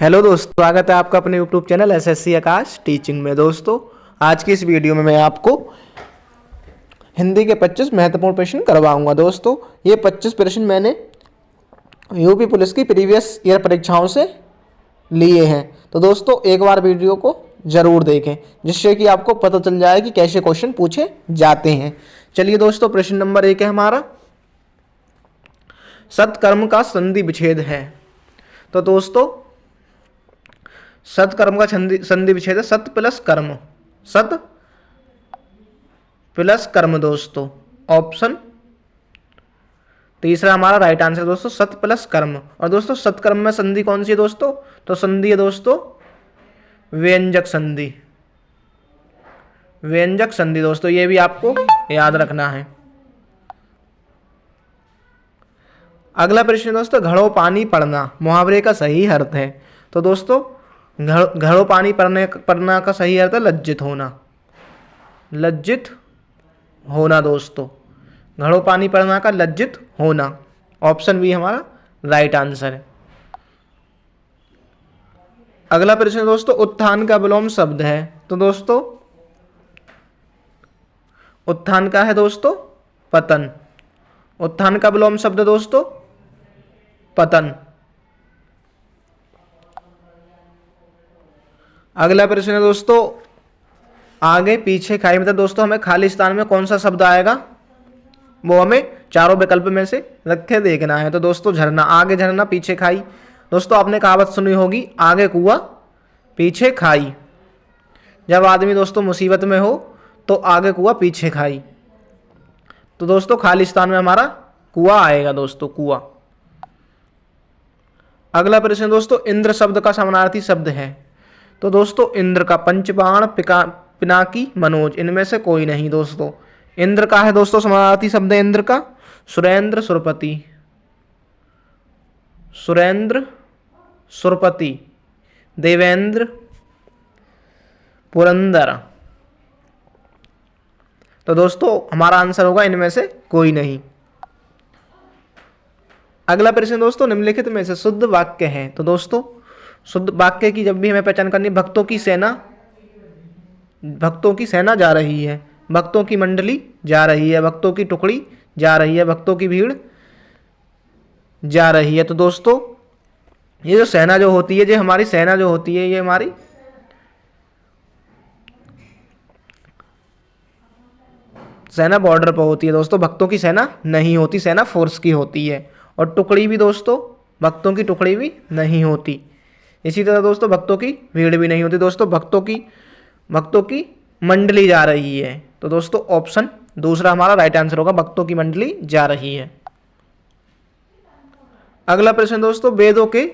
Hello दोस्तों, स्वागत है आपका अपने यूट्यूब चैनल एसएससी आकाश टीचिंग में। दोस्तों, आज की इस वीडियो में मैं आपको हिंदी के 25 महत्वपूर्ण प्रश्न करवाऊंगा। दोस्तों, ये 25 प्रश्न मैंने यूपी पुलिस की प्रीवियस ईयर परीक्षाओं से लिए हैं। तो दोस्तों, एक बार वीडियो को ज़रूर देखें, जिससे कि आपको पता चल जाए कि कैसे क्वेश्चन पूछे जाते हैं। चलिए दोस्तों, प्रश्न नंबर 1 है हमारा, सत्कर्म का संधि विच्छेद है। तो दोस्तों, सत्कर्म का संधि विच्छेद है सत प्लस कर्म, सत प्लस कर्म। दोस्तों, ऑप्शन तीसरा हमारा राइट आंसर दोस्तों, सत प्लस कर्म। और दोस्तों, सत्कर्म में संधि कौन सी है दोस्तों? तो संधि है दोस्तों व्यंजक संधि, व्यंजक संधि। दोस्तों, ये भी आपको याद रखना है। अगला प्रश्न दोस्तों, घड़ों पानी पड़ना मुहावरे का सही अर्थ है। तो दोस्तों, घड़ों पानी पड़ना का सही अर्थ है लज्जित होना, लज्जित होना। दोस्तों, घड़ों पानी पड़ना का लज्जित होना, ऑप्शन बी हमारा राइट आंसर है। अगला प्रश्न दोस्तों, उत्थान का विलोम शब्द है। तो दोस्तों, उत्थान का है दोस्तों पतन, उत्थान का विलोम शब्द दोस्तों पतन। अगला प्रश्न है दोस्तों, आगे पीछे खाई, मतलब दोस्तों हमें खाली स्थान में कौन सा शब्द आएगा वो हमें चारों विकल्प में से रख के देखना है। तो दोस्तों, झरना, आगे झरना पीछे खाई। दोस्तों, आपने कहावत सुनी होगी, आगे कुआं पीछे खाई। जब आदमी दोस्तों मुसीबत में हो तो आगे कुआं पीछे खाई। तो दोस्तों, खाली स्थान में हमारा कुआं आएगा दोस्तों, कुआं। अगला प्रश्न दोस्तों, इंद्र शब्द का समानार्थी शब्द है। तो दोस्तों, इंद्र का पंचबाण, पिनाकी, मनोज, इनमें से कोई नहीं। दोस्तों, इंद्र का है दोस्तों समानार्थी शब्द है इंद्र का सुरेंद्र, सुरपति, सुरेंद्र, सुरपति, देवेंद्र, पुरंदर। तो दोस्तों, हमारा आंसर होगा इनमें से कोई नहीं। अगला प्रश्न दोस्तों, निम्नलिखित में से शुद्ध वाक्य है। तो दोस्तों, शुद्ध वाक्य की जब भी हमें पहचान करनी, भक्तों की सेना, भक्तों की सेना जा रही है, भक्तों की मंडली जा रही है, भक्तों की टुकड़ी जा रही है, भक्तों की भीड़ जा रही है। तो दोस्तों, ये जो सेना जो होती है, ये हमारी सेना जो होती है, ये हमारी सेना बॉर्डर पर होती है। दोस्तों, भक्तों की सेना नहीं होती, सेना फोर्स की होती है। और टुकड़ी भी दोस्तों, भक्तों की टुकड़ी भी नहीं होती। इसी तरह दोस्तों, भक्तों की भीड़ भी नहीं होती। दोस्तों, भक्तों की मंडली जा रही है। तो दोस्तों, ऑप्शन दूसरा हमारा राइट आंसर होगा, भक्तों की मंडली जा रही है। अगला प्रश्न दोस्तों, वेदों के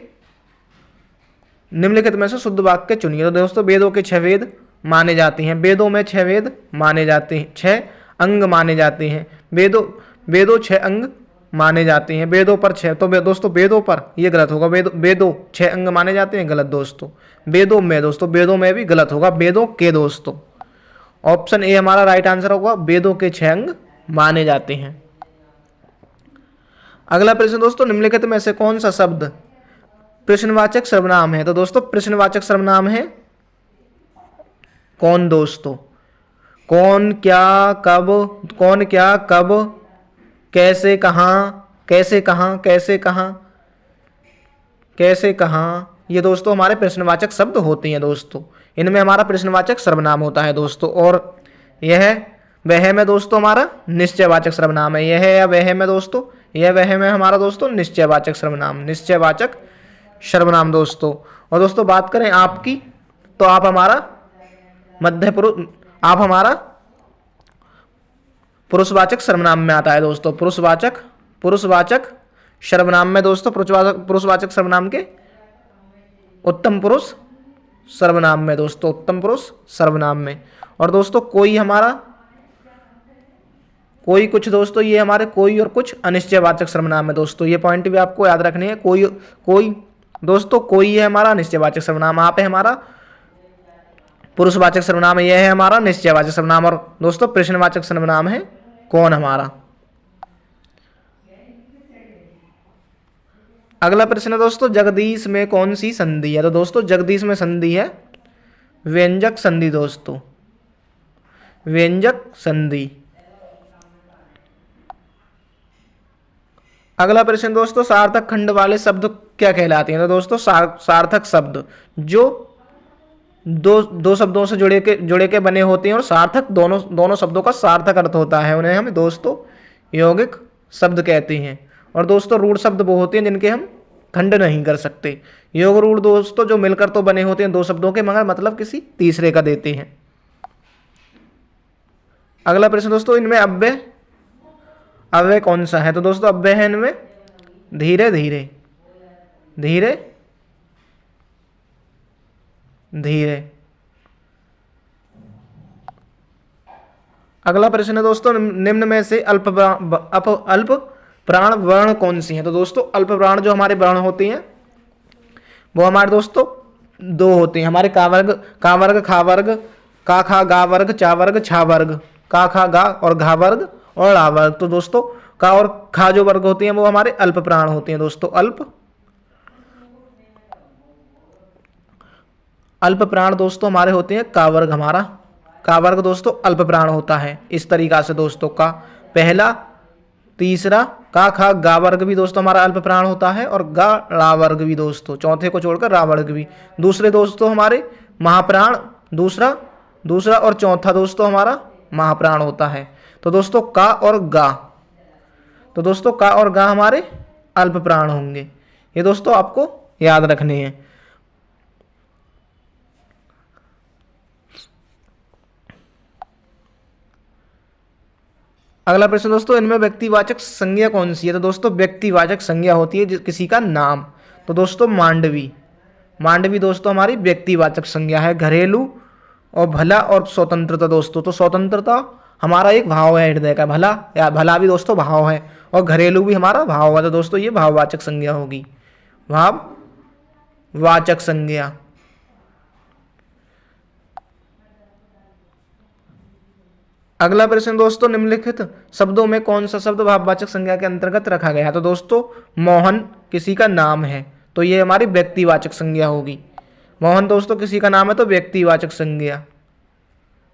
निम्नलिखित में से शुद्ध वाक्य चुनिए। तो दोस्तों, वेदों के 6 वेद माने जाते हैं। वेदों में 6 वेद माने जाते हैं, 6 अंग माने जाते हैं। वेदों 6 अंग माने जाते हैं। वेदों पर 6, तो दोस्तों वेदों पर ये गलत होगा, वेदों 6 अंग माने जाते हैं, गलत दोस्तों। वेदों में, दोस्तों वेदों में भी गलत होगा, वेदों के। दोस्तों, ऑप्शन ए हमारा राइट आंसर होगा, वेदों के 6 अंग माने जाते हैं। अगला प्रश्न दोस्तों, निम्नलिखित में से कौन सा शब्द प्रश्नवाचक सर्वनाम है। तो दोस्तों, प्रश्नवाचक सर्वनाम है कौन। दोस्तों, कौन, क्या, कब, कौन, क्या, कब, कैसे, कहाँ, कैसे, कहाँ, कैसे, कहाँ, कैसे, कहाँ, ये दोस्तों हमारे प्रश्नवाचक शब्द होते हैं। दोस्तों, इनमें हमारा प्रश्नवाचक सर्वनाम होता है दोस्तों। और यह वह में दोस्तों हमारा निश्चयवाचक सर्वनाम है। यह है या वह में दोस्तों, यह वह में हमारा दोस्तों निश्चयवाचक सर्वनाम, निश्चयवाचक सर्वनाम दोस्तों। और दोस्तों, बात करें आपकी, तो आप हमारा मध्य पुरुष, आप हमारा पुरुषवाचक सर्वनाम में आता है दोस्तों। पुरुषवाचक सर्वनाम में दोस्तों, पुरुषवाचक सर्वनाम के उत्तम पुरुष सर्वनाम में दोस्तों, उत्तम पुरुष सर्वनाम में। और दोस्तों, कोई हमारा, कोई कुछ दोस्तों, ये हमारे कोई और कुछ अनिश्चयवाचक सर्वनाम है दोस्तों। ये पॉइंट भी आपको याद रखने हैं। कोई दोस्तों, कोई है हमारा अनिश्चयवाचक सर्वनाम, आप है हमारा पुरुषवाचक सर्वनाम है, यह है हमारा निश्चयवाचक सर्वनाम। और दोस्तों, प्रश्नवाचक सर्वनाम है कौन हमारा। अगला प्रश्न है दोस्तों, जगदीश में कौन सी संधि है? तो दोस्तों जगदीश में संधि है व्यंजक संधि दोस्तों, व्यंजक संधि। अगला प्रश्न दोस्तों, सार्थक खंड वाले शब्द क्या कहलाते हैं? तो दोस्तों सार्थक शब्द जो दो शब्दों से जुड़े के बने होते हैं और सार्थक दोनों शब्दों का सार्थक अर्थ होता है, उन्हें हम दोस्तों यौगिक शब्द कहते हैं। और दोस्तों रूढ़ शब्द वो होते हैं जिनके हम खंड नहीं कर सकते। योग रूढ़ दोस्तों जो मिलकर तो बने होते हैं दो शब्दों के, मगर मतलब किसी तीसरे का देते हैं। अगला प्रश्न दोस्तों, इनमें अव्यय कौन सा है? तो दोस्तों अव्यय है इनमें धीरे धीरे, धीरे धीरे। अगला प्रश्न है दोस्तों, निम्न में से अल्प प्राण वर्ण कौन सी है? तो दोस्तों अल्प प्राण जो हमारे वर्ण होते हैं वो हमारे दोस्तों दो होते हैं हमारे, का वर्ग खा वर्ग, का खा गा वर्ग, चा वर्ग छा वर्ग, का खा गा और घा वर्ग और ला वर्ग। तो दोस्तों का और खा जो वर्ग होते हैं वो हमारे अल्प प्राण होते हैं दोस्तों, अल्प प्राण दोस्तों हमारे होते हैं का वर्ग, हमारा का वर्ग दोस्तों अल्प प्राण होता है। इस तरीका से दोस्तों का पहला तीसरा का खा गा वर्ग भी दोस्तों हमारा अल्प प्राण होता है, और गा ला वर्ग भी दोस्तों, चौथे को छोड़कर रा वर्ग भी। दूसरे दोस्तों हमारे महाप्राण दूसरा और चौथा दोस्तों हमारा महाप्राण होता है। तो दोस्तों का और गा, तो दोस्तों का और गा हमारे अल्प प्राण होंगे, ये दोस्तों आपको याद रखने हैं। अगला प्रश्न दोस्तों, इनमें व्यक्तिवाचक संज्ञा कौन सी है? तो दोस्तों व्यक्तिवाचक संज्ञा होती है किसी का नाम। तो दोस्तों मांडवी दोस्तों हमारी व्यक्तिवाचक संज्ञा है। घरेलू और भला और स्वतंत्रता दोस्तों, तो स्वतंत्रता हमारा एक भाव है हृदय का, भला भी दोस्तों भाव है, और घरेलू भी हमारा भाव है। तो दोस्तों ये भाववाचक संज्ञा होगी, भाववाचक संज्ञा। अगला प्रश्न दोस्तों, निम्नलिखित शब्दों में कौन सा शब्द भाववाचक संज्ञा के अंतर्गत रखा गया है? तो दोस्तों मोहन किसी का नाम है, तो ये हमारी व्यक्तिवाचक संज्ञा होगी। मोहन दोस्तों किसी का नाम है तो व्यक्तिवाचक संज्ञा।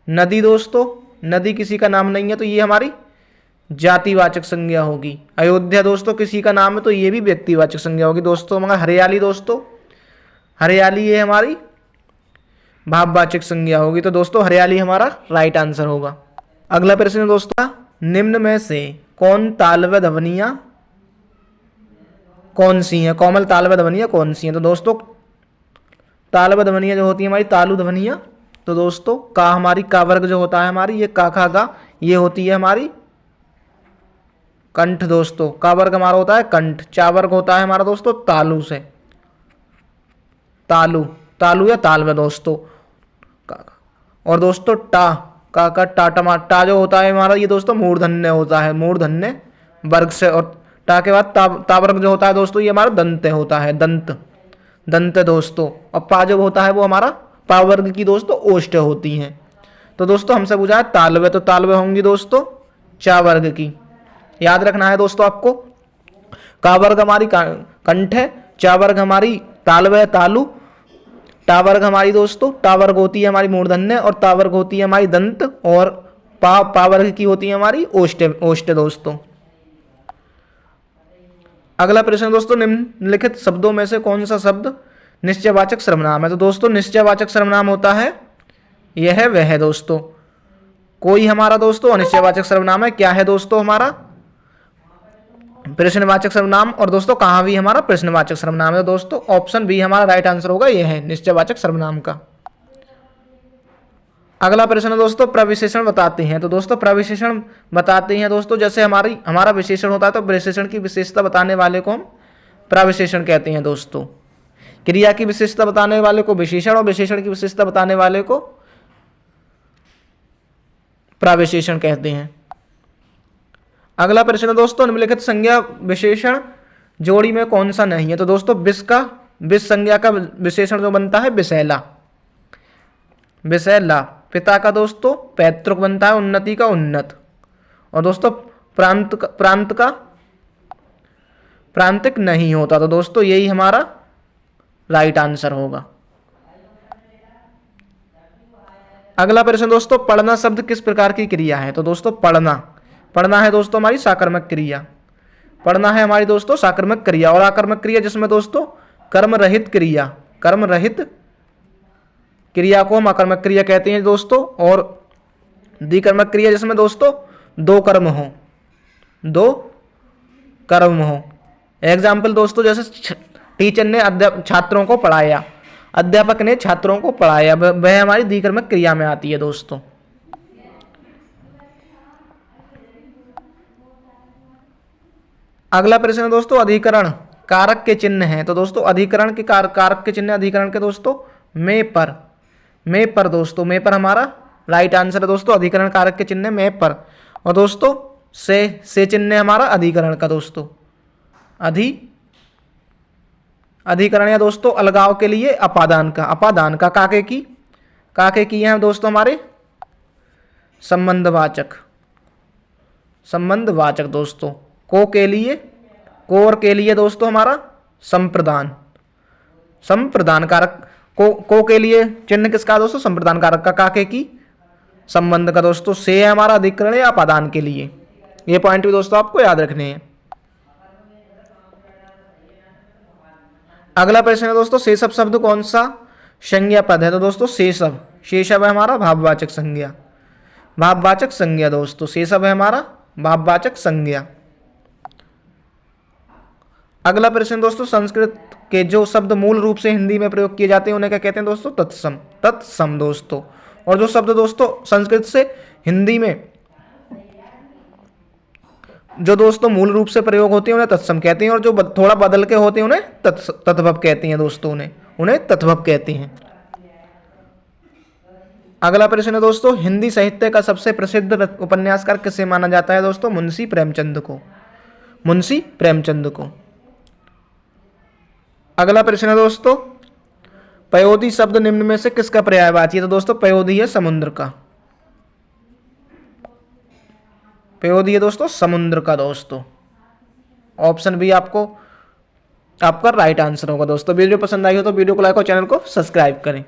नदी दोस्तों, नदी किसी का नाम नहीं है तो ये हमारी जातिवाचक संज्ञा होगी। अयोध्या दोस्तों किसी का नाम है तो ये भी व्यक्तिवाचक संज्ञा होगी दोस्तों। मगर हरियाली दोस्तों, हरियाली ये हमारी भाववाचक संज्ञा होगी। तो दोस्तों हरियाली हमारा राइट आंसर होगा। अगला प्रश्न दोस्तों, निम्न में से कौन तालव्य ध्वनियां कौन सी हैं? कोमल तालव्य ध्वनियां कौन सी हैं? तो दोस्तों तालव्य ध्वनियां जो होती है हमारी तालु ध्वनियां, तो दोस्तों का हमारी का वर्ग जो होता है हमारी ये का खा गा, ये होती है हमारी कंठ दोस्तों। का वर्ग हमारा होता है कंठ। चा वर्ग होता है हमारा दोस्तों तालु से, तालु या तालव्य दोस्तों। और दोस्तों टा जो होता है हमारा ये दोस्तों मूर्धन्य होता है, मूर्धन्य वर्ग से। और टा के बाद ता वर्ग जो होता है दोस्तों ये हमारा दंत होता है, दंत दोस्तों। और पा जो होता है वो हमारा पा वर्ग की दोस्तों ओष्ठ होती हैं। तो दोस्तों हमसे पूछा है तालव्य, तो तालव्य होंगी दोस्तों चा वर्ग की, याद रखना है दोस्तों आपको। का वर्ग हमारी कंठ है, चा वर्ग हमारी तालव्य तालु, टा वर्ग हमारी दोस्तों टा वर्ग होती है हमारी मूर्धन्य, और ता वर्ग होती है हमारी दंत, और पा वर्ग की होती है हमारी ओष्ठ दोस्तों। अगला प्रश्न दोस्तों, निम्नलिखित शब्दों में से कौन सा शब्द निश्चयवाचक सर्वनाम है? तो दोस्तों निश्चयवाचक सर्वनाम होता है यह वह दोस्तों। कोई हमारा दोस्तों अनिश्चयवाचक सर्वनाम है, क्या है दोस्तों हमारा प्रश्नवाचक सर्वनाम। और दोस्तों कहाँ भी हमारा प्रश्नवाचक सर्वनाम है। दोस्तों ऑप्शन बी हमारा राइट आंसर होगा, यह है निश्चयवाचक सर्वनाम का। अगला प्रश्न दोस्तों, प्रविशेषण बताते हैं। तो दोस्तों प्रविशेषण बताते हैं दोस्तों, जैसे हमारा विशेषण होता है तो विशेषण की विशेषता बताने वाले को हम प्रविशेषण कहते हैं दोस्तों। क्रिया की विशेषता बताने वाले को विशेषण, और विशेषण की विशेषता बताने वाले को प्रविशेषण कहते हैं। अगला प्रश्न दोस्तों, निम्नलिखित संज्ञा विशेषण जोड़ी में कौन सा नहीं है? तो दोस्तों विष संज्ञा का विशेषण जो बनता है विषैला। पिता का दोस्तों पैतृक बनता है, उन्नति का उन्नत। और दोस्तों प्रांत प्रांतिक नहीं होता। तो दोस्तों यही हमारा राइट आंसर होगा। अगला प्रश्न दोस्तों, पढ़ना शब्द किस प्रकार की क्रिया है? तो दोस्तों पढ़ना है दोस्तों हमारी साकर्मक क्रिया। पढ़ना है हमारी दोस्तों साकर्मक क्रिया। और आकर्मक क्रिया जिसमें दोस्तों कर्म रहित क्रिया को हम आकर्मक क्रिया कहते हैं दोस्तों। और द्विकर्मक क्रिया जिसमें दोस्तों दो कर्म हो। एग्जाम्पल दोस्तों, जैसे टीचर ने छात्रों को पढ़ाया, अध्यापक ने छात्रों को पढ़ाया, वह हमारी द्विकर्मक क्रिया में आती है दोस्तों। अगला प्रश्न है दोस्तों, अधिकरण कारक के चिन्ह हैं। तो दोस्तों अधिकरण के कारक के चिन्ह, अधिकरण के दोस्तों में पर दोस्तों, में पर हमारा राइट आंसर है दोस्तों। अधिकरण कारक के चिन्ह में पर। और दोस्तों से चिन्ह हमारा अधिकरण का दोस्तों। अधिकरण या दोस्तों अलगाव के लिए अपादान का काके की है दोस्तों हमारे संबंधवाचक दोस्तों। को के लिए दोस्तों हमारा संप्रदान कारक। को के लिए चिन्ह किसका दोस्तों? संप्रदान कारक का। काके की संबंध का दोस्तों। से है हमारा अधिकरण या अपादान के लिए। ये पॉइंट भी दोस्तों आपको याद रखने हैं। अगला प्रश्न है दोस्तों, शेषव शब्द कौन सा संज्ञा पद है? तो दोस्तों शेषव है हमारा भाववाचक संज्ञा दोस्तों। शेषव है हमारा भाववाचक संज्ञा। अगला प्रश्न दोस्तों, संस्कृत के जो शब्द मूल रूप से हिंदी में प्रयोग किए जाते हैं उन्हें क्या कहते हैं दोस्तों? तत्सम दोस्तों। और जो शब्द दोस्तों संस्कृत से हिंदी में जो दोस्तों मूल रूप से प्रयोग होते हैं उन्हें तत्सम कहते हैं। और जो थोड़ा बदल के होते हैं उन्हें तद्भव कहते हैं दोस्तों। उन्हें तद्भव कहते हैं। अगला प्रश्न है दोस्तों, हिंदी साहित्य का सबसे प्रसिद्ध उपन्यासकार किसे माना जाता है दोस्तों? मुंशी प्रेमचंद को। अगला प्रश्न है दोस्तों, पयोधी शब्द निम्न में से किसका पर्यायवाची है? तो दोस्तों पयोधी है समुद्र का। पयोधी है दोस्तों समुद्र का दोस्तों। ऑप्शन बी आपका राइट आंसर होगा दोस्तों। वीडियो पसंद आई हो तो वीडियो को लाइक और चैनल को सब्सक्राइब करें।